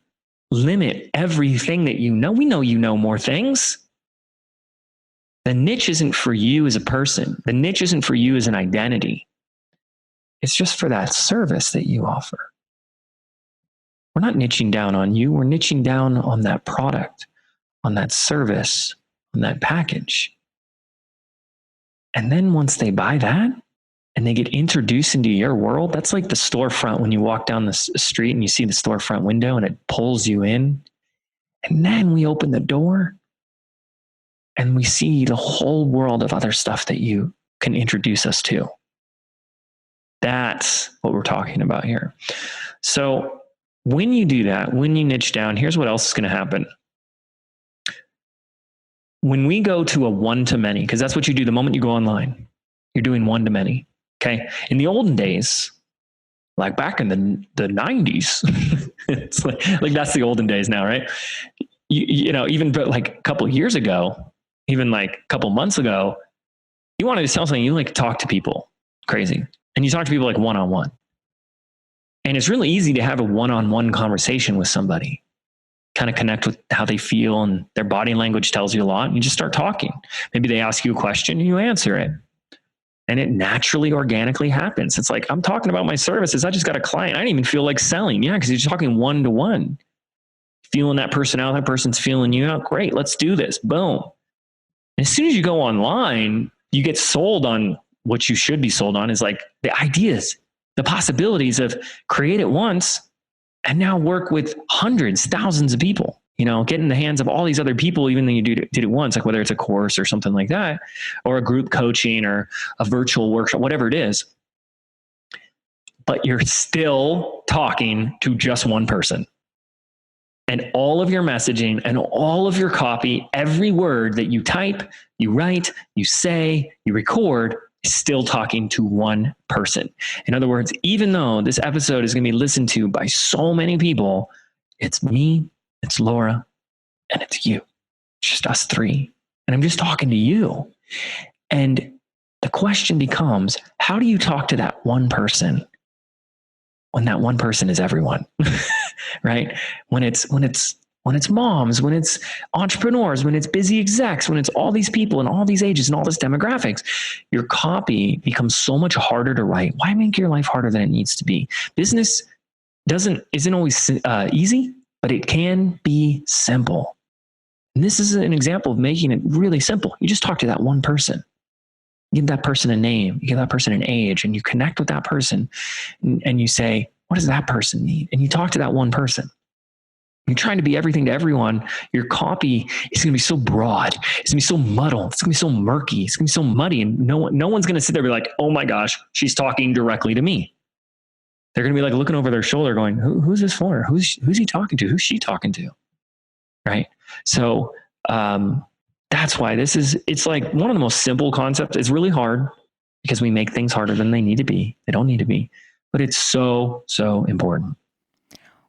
Speaker 2: limit everything that you know. We know you know more things. The niche isn't for you as a person. The niche isn't for you as an identity. It's just for that service that you offer. We're not niching down on you. We're niching down on that product, on that service, on that package. And then once they buy that and they get introduced into your world, that's like the storefront when you walk down the street and you see the storefront window and it pulls you in. And then we open the door and we see the whole world of other stuff that you can introduce us to. That's what we're talking about here. So when you do that, when you niche down, here's what else is going to happen. When we go to a one-to-many, because that's what you do the moment you go online, you're doing one-to-many. Okay. In the olden days, like back in the 90s, it's like that's the olden days now, right? You know, even like a couple of years ago, even like a couple months ago, you wanted to sell something, you like talk to people crazy. And you talk to people like one-on-one. And it's really easy to have a one-on-one conversation with somebody, kind of connect with how they feel, and their body language tells you a lot. And you just start talking. Maybe they ask you a question and you answer it. And it naturally, organically happens. It's like, I'm talking about my services. I just got a client. I didn't even feel like selling. Yeah, because you're talking one-to-one. Feeling that person out, that person's feeling you out. Great, let's do this. Boom. And as soon as you go online, you get sold on what you should be sold on, is like the ideas, the possibilities of create it once and now work with hundreds, thousands of people, you know, get in the hands of all these other people, even though you did it once, like whether it's a course or something like that, or a group coaching or a virtual workshop, whatever it is. But you're still talking to just one person. And all of your messaging and all of your copy, every word that you type, you write, you say, you record, is still talking to one person. In other words, even though this episode is going to be listened to by so many people, it's me, it's Laura, and it's you. It's just us three. And I'm just talking to you. And the question becomes, how do you talk to that one person when that one person is everyone? Right? When it's moms, when it's entrepreneurs, when it's busy execs, when it's all these people and all these ages and all this demographics, your copy becomes so much harder to write. Why make your life harder than it needs to be? Business isn't always easy, but it can be simple. And this is an example of making it really simple. You just talk to that one person. You give that person a name, you give that person an age, and you connect with that person and you say, what does that person need? And you talk to that one person. You're trying to be everything to everyone. Your copy is going to be so broad. It's going to be so muddled. It's going to be so murky. It's going to be so muddy. And no one's going to sit there and be like, oh my gosh, she's talking directly to me. They're going to be like looking over their shoulder going, who's this for? Who's he talking to? Who's she talking to? Right? So that's why it's like one of the most simple concepts. It's really hard because we make things harder than they need to be. They don't need to be. But it's so, so important.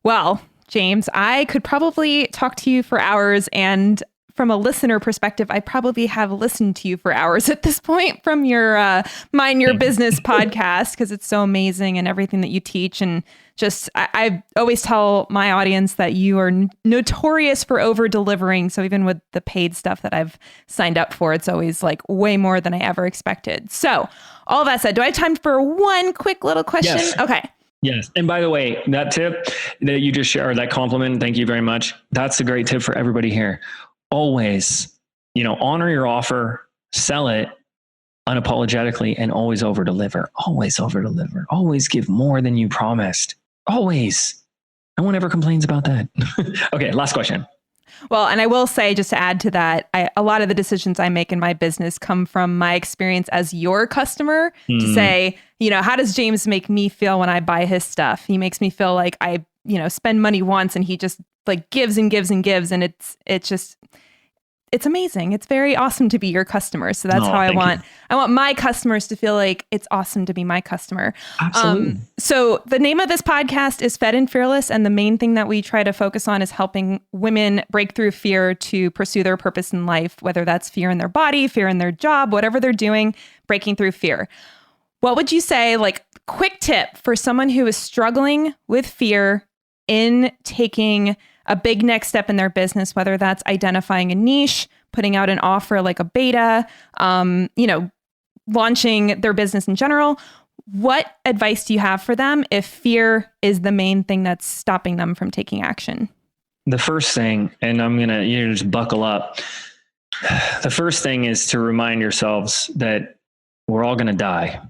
Speaker 1: Well, James, I could probably talk to you for hours, and from a listener perspective, I probably have listened to you for hours at this point from your Mind Your Business podcast, because it's so amazing and everything that you teach. And just, I always tell my audience that you are notorious for over delivering. So even with the paid stuff that I've signed up for, it's always like way more than I ever expected. So all that said, do I have time for one quick little question?
Speaker 2: Yes.
Speaker 1: Okay.
Speaker 2: Yes. And by the way, that tip that you just shared, that compliment, thank you very much. That's a great tip for everybody here. Always, honor your offer, sell it unapologetically, and always over deliver. Always over deliver. Always give more than you promised. Always. No one ever complains about that. Okay. Last question.
Speaker 1: Well, and I will say, just to add to that, a lot of the decisions I make in my business come from my experience as your customer to say, how does James make me feel when I buy his stuff? He makes me feel like I, spend money once and he just like gives and gives and gives. And it's just, it's amazing. It's very awesome to be your customer. So that's how I want my customers to feel like it's awesome to be my customer.
Speaker 2: Absolutely.
Speaker 1: So the name of this podcast is Fed and Fearless. And the main thing that we try to focus on is helping women break through fear to pursue their purpose in life, whether that's fear in their body, fear in their job, whatever they're doing, breaking through fear. What would you say, like, quick tip for someone who is struggling with fear in taking a big next step in their business, whether that's identifying a niche, putting out an offer like a beta, launching their business in general? What advice do you have for them if fear is the main thing that's stopping them from taking action?
Speaker 2: The first thing, and I'm going to just buckle up. The first thing is to remind yourselves that we're all going to die.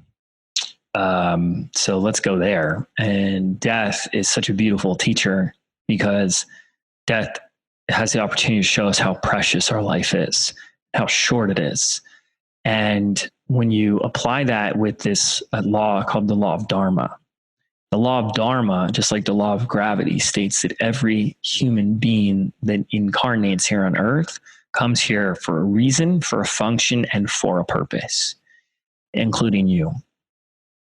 Speaker 2: So let's go there. And death is such a beautiful teacher because death has the opportunity to show us how precious our life is, how short it is. And when you apply that with this law called the law of Dharma, the law of Dharma, just like the law of gravity, states that every human being that incarnates here on earth comes here for a reason, for a function, and for a purpose, including you.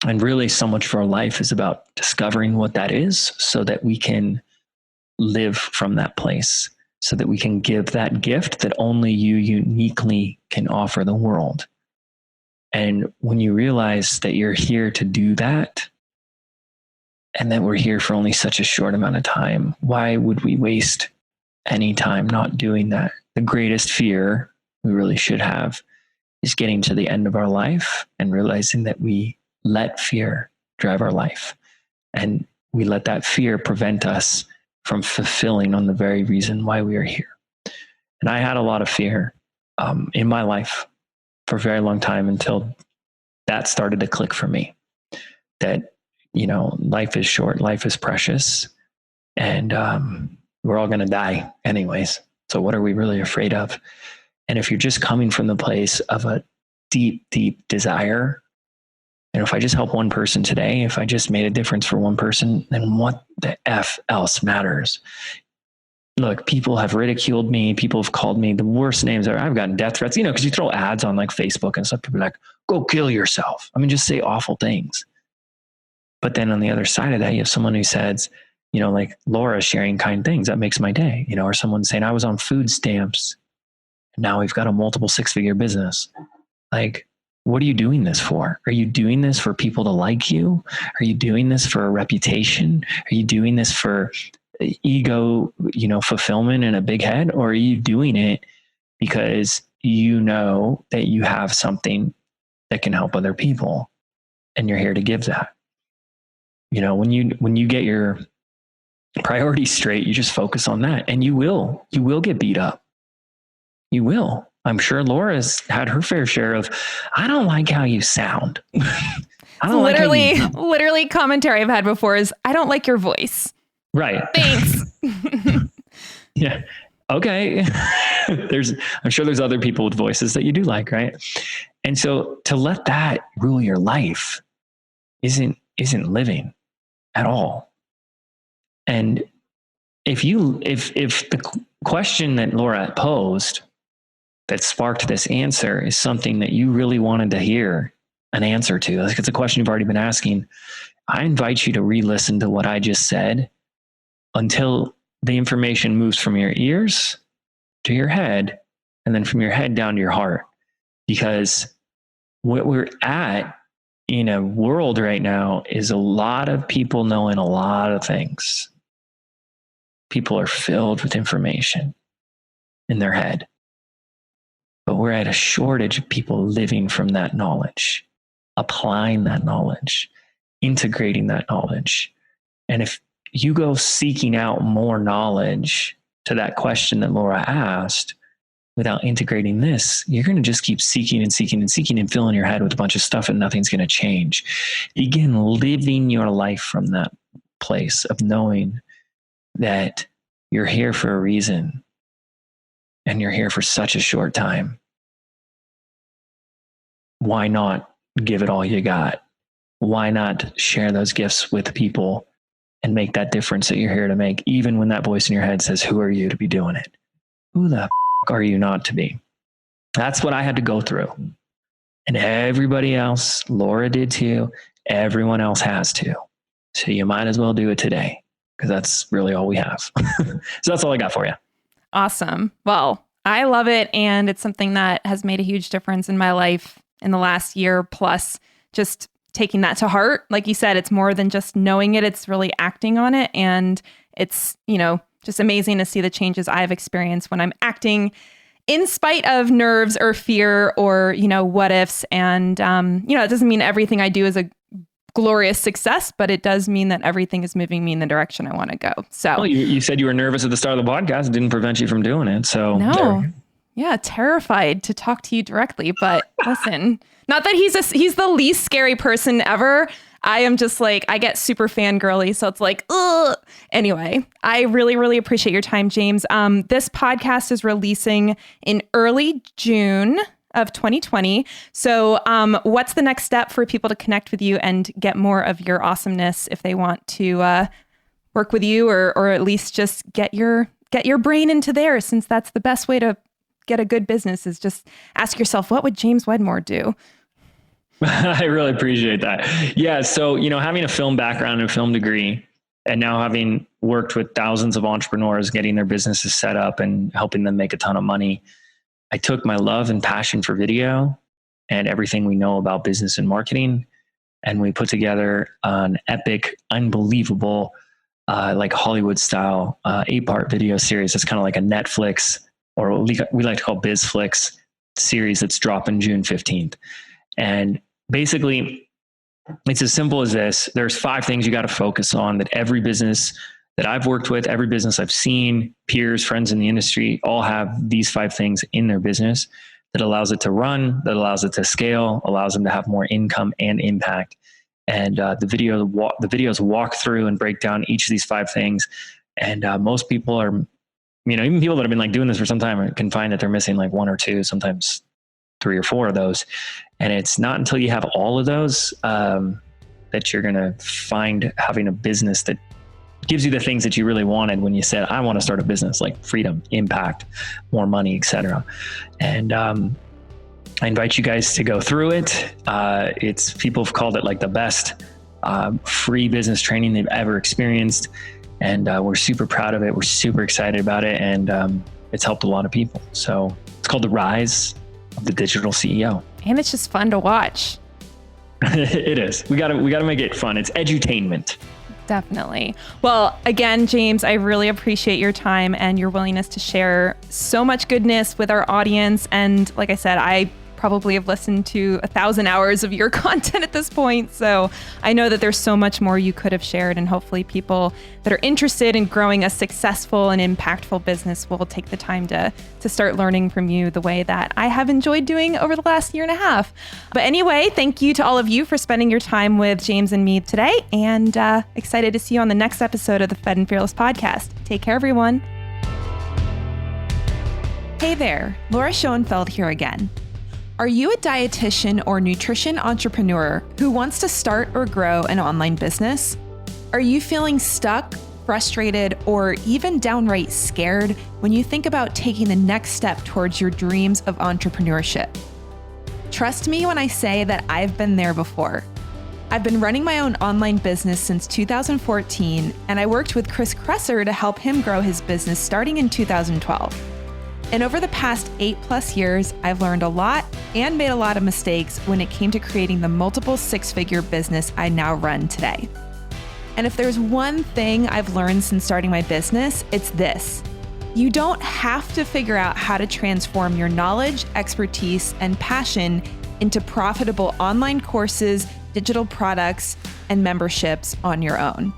Speaker 2: And really, so much of our life is about discovering what that is so that we can live from that place, so that we can give that gift that only you uniquely can offer the world. And when you realize that you're here to do that, and that we're here for only such a short amount of time, why would we waste any time not doing that? The greatest fear we really should have is getting to the end of our life and realizing that we let fear drive our life. And we let that fear prevent us from fulfilling on the very reason why we are here. And I had a lot of fear in my life for a very long time until that started to click for me. That, life is short, life is precious, and we're all going to die anyways. So what are we really afraid of? And if you're just coming from the place of a deep, deep desire, and if I just help one person today, if I just made a difference for one person, then what the F else matters? Look, people have ridiculed me. People have called me the worst names ever. I've gotten death threats, because you throw ads on like Facebook and stuff. People are like, go kill yourself. Just say awful things. But then on the other side of that, you have someone who says, like Laura sharing kind things. That makes my day, or someone saying I was on food stamps and now we've got a multiple 6-figure business. Like, what are you doing this for? Are you doing this for people to like you? Are you doing this for a reputation? Are you doing this for ego, fulfillment and a big head? Or are you doing it because you know that you have something that can help other people and you're here to give that? When you get your priorities straight, you just focus on that, and you will get beat up. You will. I'm sure Laura's had her fair share of, I don't like how you sound. I don't
Speaker 1: literally commentary I've had before is, I don't like your voice.
Speaker 2: Right.
Speaker 1: Thanks.
Speaker 2: Yeah. Okay. I'm sure there's other people with voices that you do like, right? And so to let that rule your life isn't living at all. And if the question that Laura posed that sparked this answer is something that you really wanted to hear an answer to, like it's a question you've already been asking, I invite you to re-listen to what I just said until the information moves from your ears to your head, and then from your head down to your heart. Because what we're at in a world right now is a lot of people knowing a lot of things. People are filled with information in their head. But we're at a shortage of people living from that knowledge, applying that knowledge, integrating that knowledge. And if you go seeking out more knowledge to that question that Laura asked without integrating this, you're going to just keep seeking and seeking and seeking and filling your head with a bunch of stuff, and nothing's going to change. Begin living your life from that place of knowing that you're here for a reason and you're here for such a short time. Why not give it all you got? Why not share those gifts with people and make that difference that you're here to make, even when that voice in your head says, who are you to be doing it? Who the fuck are you not to be? That's what I had to go through. And everybody else, Laura did too. Everyone else has to. So you might as well do it today, because that's really all we have. So that's all I got for you.
Speaker 1: Awesome. Well, I love it. And it's something that has made a huge difference in my life in the last year, plus just taking that to heart. Like you said, it's more than just knowing it. It's really acting on it. And it's, just amazing to see the changes I've experienced when I'm acting in spite of nerves or fear or, what ifs. And, it doesn't mean everything I do is a glorious success, but it does mean that everything is moving me in the direction I want to go. So
Speaker 2: well, you said you were nervous at the start of the podcast. It didn't prevent you from doing it. So
Speaker 1: no, yeah, terrified to talk to you directly, but listen, not that he's the least scary person ever. I am just like, I get super fangirly. So it's like, ugh. Anyway, I really, really appreciate your time, James. This podcast is releasing in early June of 2020. So what's the next step for people to connect with you and get more of your awesomeness if they want to work with you or at least just get your brain into theirs, since that's the best way to get a good business is just ask yourself, what would James Wedmore do?
Speaker 2: I really appreciate that. Yeah. So, having a film background and a film degree, and now having worked with thousands of entrepreneurs getting their businesses set up and helping them make a ton of money, I took my love and passion for video and everything we know about business and marketing, and we put together an epic, unbelievable, like Hollywood style 8-part video series. It's kind of like a Netflix, or what we like to call BizFlix series, that's dropping June 15th. And basically, it's as simple as this. There's 5 things you got to focus on that every business that I've worked with, every business I've seen, peers, friends in the industry, all have these 5 things in their business that allows it to run, that allows it to scale, allows them to have more income and impact. And the videos walk through and break down each of these 5 things. And most people are, even people that have been like doing this for some time can find that they're missing like 1 or 2, sometimes 3 or 4 of those. And it's not until you have all of those that you're going to find having a business that gives you the things that you really wanted when you said, I want to start a business, like freedom, impact, more money, etc. And I invite you guys to go through it. People have called it like the best free business training they've ever experienced. And we're super proud of it. We're super excited about it. And it's helped a lot of people. So it's called The Rise of the Digital CEO.
Speaker 1: And it's just fun to watch.
Speaker 2: It is. We gotta make it fun. It's edutainment.
Speaker 1: Definitely. Well, again, James, I really appreciate your time and your willingness to share so much goodness with our audience. And like I said, I probably have listened to 1,000 hours of your content at this point. So I know that there's so much more you could have shared, and hopefully people that are interested in growing a successful and impactful business will take the time to start learning from you the way that I have enjoyed doing over the last year and a half. But anyway, thank you to all of you for spending your time with James and me today, and excited to see you on the next episode of the Fed and Fearless podcast. Take care, everyone. Hey there, Laura Schoenfeld here again. Are you a dietitian or nutrition entrepreneur who wants to start or grow an online business? Are you feeling stuck, frustrated, or even downright scared when you think about taking the next step towards your dreams of entrepreneurship? Trust me when I say that I've been there before. I've been running my own online business since 2014, and I worked with Chris Kresser to help him grow his business starting in 2012. And over the past 8+ years, I've learned a lot and made a lot of mistakes when it came to creating the multiple 6-figure business I now run today. And if there's one thing I've learned since starting my business, it's this. You don't have to figure out how to transform your knowledge, expertise, and passion into profitable online courses, digital products, and memberships on your own.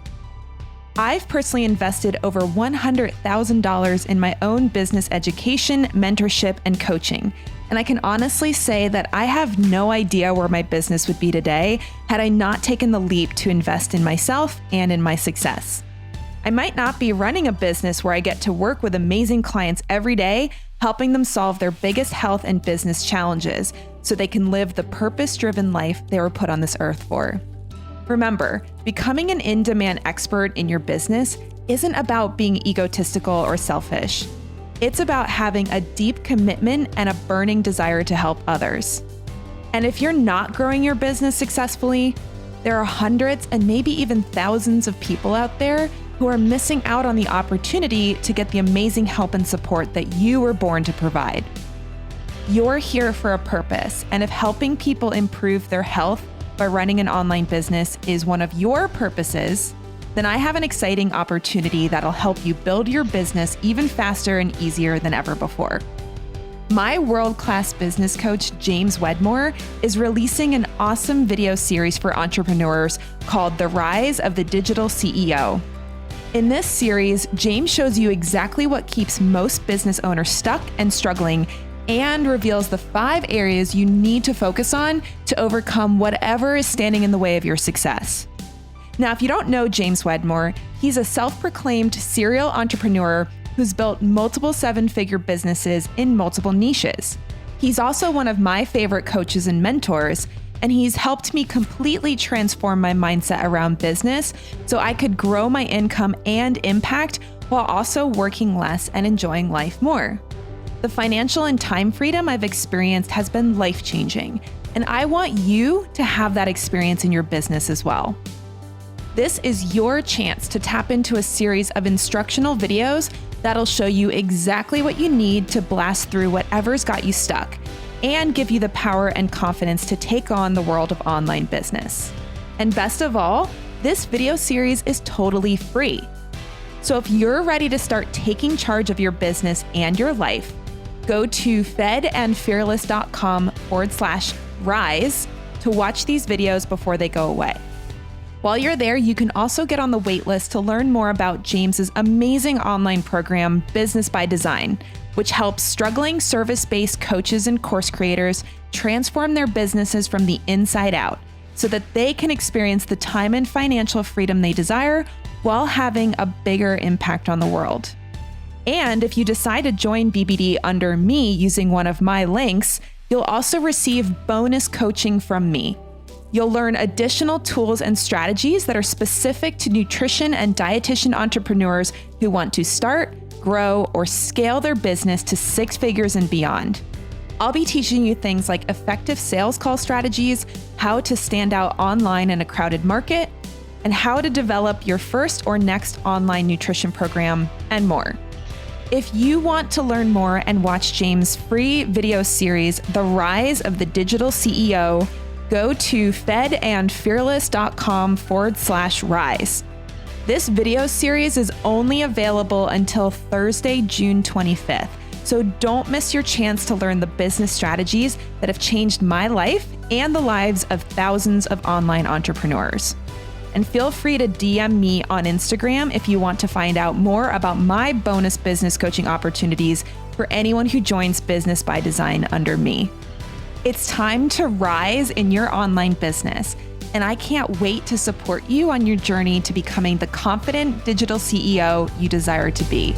Speaker 1: I've personally invested over $100,000 in my own business education, mentorship, and coaching. And I can honestly say that I have no idea where my business would be today had I not taken the leap to invest in myself and in my success. I might not be running a business where I get to work with amazing clients every day, helping them solve their biggest health and business challenges so they can live the purpose-driven life they were put on this earth for. Remember, becoming an in-demand expert in your business isn't about being egotistical or selfish. It's about having a deep commitment and a burning desire to help others. And if you're not growing your business successfully, there are hundreds and maybe even thousands of people out there who are missing out on the opportunity to get the amazing help and support that you were born to provide. You're here for a purpose, and if helping people improve their health by running an online business is one of your purposes, then I have an exciting opportunity that'll help you build your business even faster and easier than ever before. My world-class business coach, James Wedmore, is releasing an awesome video series for entrepreneurs called The Rise of the Digital CEO. In this series, James shows you exactly what keeps most business owners stuck and struggling, and reveals the 5 areas you need to focus on to overcome whatever is standing in the way of your success. Now, if you don't know James Wedmore, he's a self-proclaimed serial entrepreneur who's built multiple 7-figure businesses in multiple niches. He's also one of my favorite coaches and mentors, and he's helped me completely transform my mindset around business so I could grow my income and impact while also working less and enjoying life more. The financial and time freedom I've experienced has been life-changing, and I want you to have that experience in your business as well. This is your chance to tap into a series of instructional videos that'll show you exactly what you need to blast through whatever's got you stuck and give you the power and confidence to take on the world of online business. And best of all, this video series is totally free. So if you're ready to start taking charge of your business and your life, go to fedandfearless.com/rise to watch these videos before they go away. While you're there, you can also get on the waitlist to learn more about James's amazing online program, Business by Design, which helps struggling service-based coaches and course creators transform their businesses from the inside out so that they can experience the time and financial freedom they desire while having a bigger impact on the world. And if you decide to join BBD under me using one of my links, you'll also receive bonus coaching from me. You'll learn additional tools and strategies that are specific to nutrition and dietitian entrepreneurs who want to start, grow, or scale their business to 6 figures and beyond. I'll be teaching you things like effective sales call strategies, how to stand out online in a crowded market, and how to develop your first or next online nutrition program, and more. If you want to learn more and watch James' free video series, The Rise of the Digital CEO, go to fedandfearless.com/rise. This video series is only available until Thursday, June 25th, so don't miss your chance to learn the business strategies that have changed my life and the lives of thousands of online entrepreneurs. And feel free to DM me on Instagram if you want to find out more about my bonus business coaching opportunities for anyone who joins Business by Design under me. It's time to rise in your online business, and I can't wait to support you on your journey to becoming the confident digital CEO you desire to be.